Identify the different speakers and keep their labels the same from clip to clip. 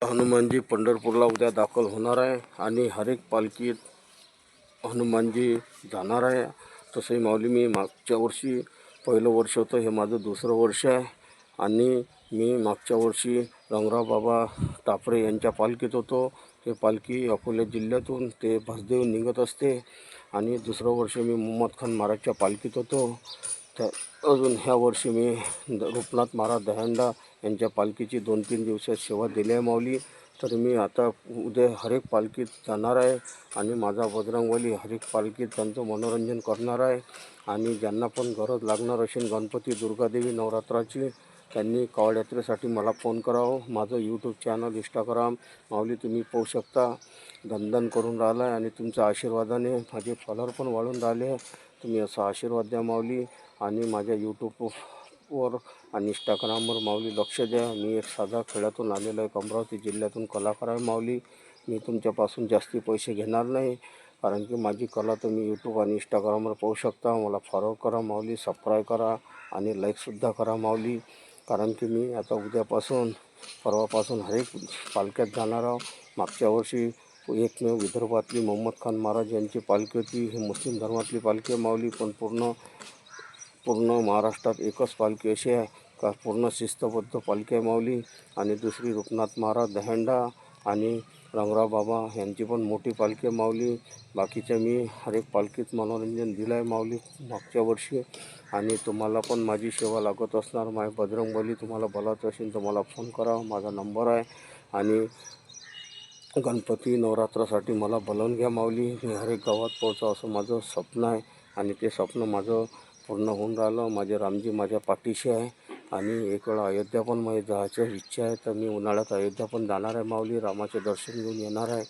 Speaker 1: हनुमानजी पंढरपूरला उद्या दाखल होणार आहे आणि हर एक पालखीत हनुमानजी जाणार आहे. तसंही माऊली मी मागच्या वर्षी पहिलं वर्ष होतं, हे माझं दुसरं वर्ष आहे. आणि मी मागच्या वर्षी रंगराव बाबा टापरे यांच्या पालखीत होतो. हे पालखी अकोला जिल्ह्यातून ते भसदेव निघत असते. आणि दुसरं वर्ष मी मोहम्मद खान महाराजच्या पालखीत होतो. तर अजून ह्या वर्षी मी रूपनाथ महाराज दहंडा यांच्या पालखीची 2-3 दिवसात सेवा दिली आहे माऊली. तर मी आता उद्या हर एक पालखीत जाणार आहे आणि माझा बजरंगबली हर एक पालखीत त्यांचं मनोरंजन करणार आहे. आणि ज्यांना पण गरज लागणार असेल गणपती दुर्गादेवी नवरात्राची, त्यांनी कावड यात्रेसाठी मला फोन करावं. माझं यूट्यूब चॅनल, इंस्टाग्राम माऊली तुम्ही पाहू शकता, धनधन करून राहिला आहे. आणि तुमच्या आशीर्वादाने माझे फॉलोअर पण वाढून राहिले. तुम्ही असा आशीर्वाद द्या माऊली. आणि माझ्या यूट्यूबवर आणि इंस्टाग्रामवर माऊली लक्ष द्या. मी एक साधा खेड्यातून आलेलो आहे, अमरावती जिल्ह्यातून कलाकार आहे माऊली. मी तुमच्यापासून जास्ती पैसे घेणार नाही, कारण की माझी कला तुम्ही यूट्यूब आणि इंस्टाग्रामवर पाहू शकता. मला फॉलो करा माऊली, सबस्क्राईब करा आणि लाईकसुद्धा करा माऊली. कारण की मी आता उद्यापासून परवापासून हर एक पालख्यात जाणार आहोत. मागच्या वर्षी एकमेव विदर्भातली मोहम्मद खान महाराज यांची पालखी होती. ही मुस्लिम धर्मातली पालखी आहे माऊली, पण पूर्ण महाराष्ट्रात एकच पालखी अशी आहे का पूर्ण शिस्तबद्ध पालखी आहे माऊली. आणि दुसरी रूपनाथ महाराज दहंडा आणि रंगराव बाबा यांची पण मोठी पालखी आहे माऊली. बाकीच्या मी हर एक पालखीत मनोरंजन दिलं आहे माऊली मागच्या वर्षी. आणि तुम्हाला पण माझी सेवा लागत असणार, माझे बजरंगबली तुम्हाला बोलायचं असेल तर मला फोन करा, माझा नंबर आहे. आणि गणपती नवरात्रासाठी मला बोलावून घ्या माऊली. मी हर एक गावात पोहोचावं असं माझं स्वप्न आहे आणि ते स्वप्न माझं पूर्ण होऊन राहिलं. माझे रामजी माझ्या पाठीशी आहे. आणि एक वेळा अयोध्या पण माझी जायची इच्छा आहे, तर मी उन्हाळ्यात अयोध्या पण जाणार आहे माऊली. रामाचे दर्शन घेऊन येणार आहे.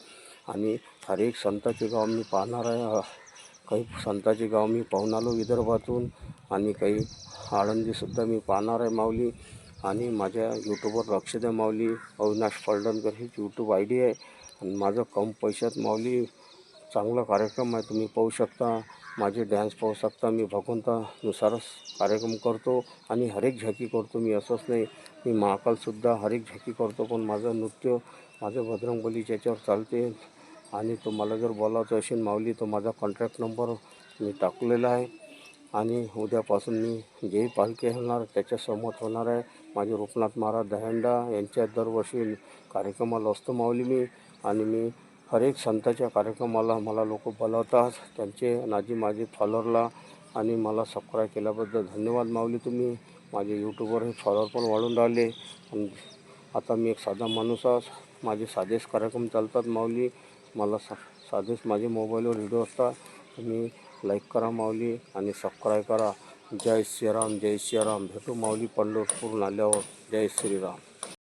Speaker 1: आणि हर एक संताचे गाव मी पाहणार आहे. काही संताचे गाव मी पाहून आलो विदर्भातून, आणि काही आळंदीसुद्धा मी पाहणार आहे माऊली. आणि माझ्या यूट्यूबवर लक्ष द्या माऊली. अविनाश फलटणकर ही यूट्यूब ID आहे. आणि माझं कम पैशात माऊली चांगला कार्यक्रम आहे, तुम्ही पाहू शकता. माझे डॅन्स पाहू शकता. मी भगवंतानुसारच कार्यक्रम करतो आणि हर एक झाकी करतो. मी असंच नाही, मी महाकालसुद्धा हर एक झाकी करतो. पण माझं नृत्य माझं बजरंगबलीच्या याच्यावर चालते. आणि तुम्हाला जर बोलायचं असेल माऊली तर माझा कॉन्टॅक्ट नंबर मी टाकलेला आहे. आणि उद्यापासून मी जे पालखी होणार त्याच्यासमोर होणार आहे. माझे रूपनाथ महाराज दहंडा यांच्या दरवर्षी कार्यक्रमाला असतो माऊली मी. आणि मी हर एक संतांच्या कार्यक्रमाला मला लोक बोलावतात. त्यांचे माझे फॉलोअरला आणि मला सबस्क्राईब केल्याबद्दल धन्यवाद माऊली. तुम्ही माझे यूट्यूबवर हे फॉलोअर पण वाढून राहिले. आणि आता मी एक साधा माणूस आहे, माझे साधेच कार्यक्रम चालतात माऊली. मला साधेच माझे मोबाईलवर व्हिडिओ असतात. तुम्ही लाईक करा माऊली आणि सबस्क्राईब करा. जय श्रीराम, जय श्रीराम. भेटू माऊली पंढरपूर नाल्यावर. जय श्रीराम.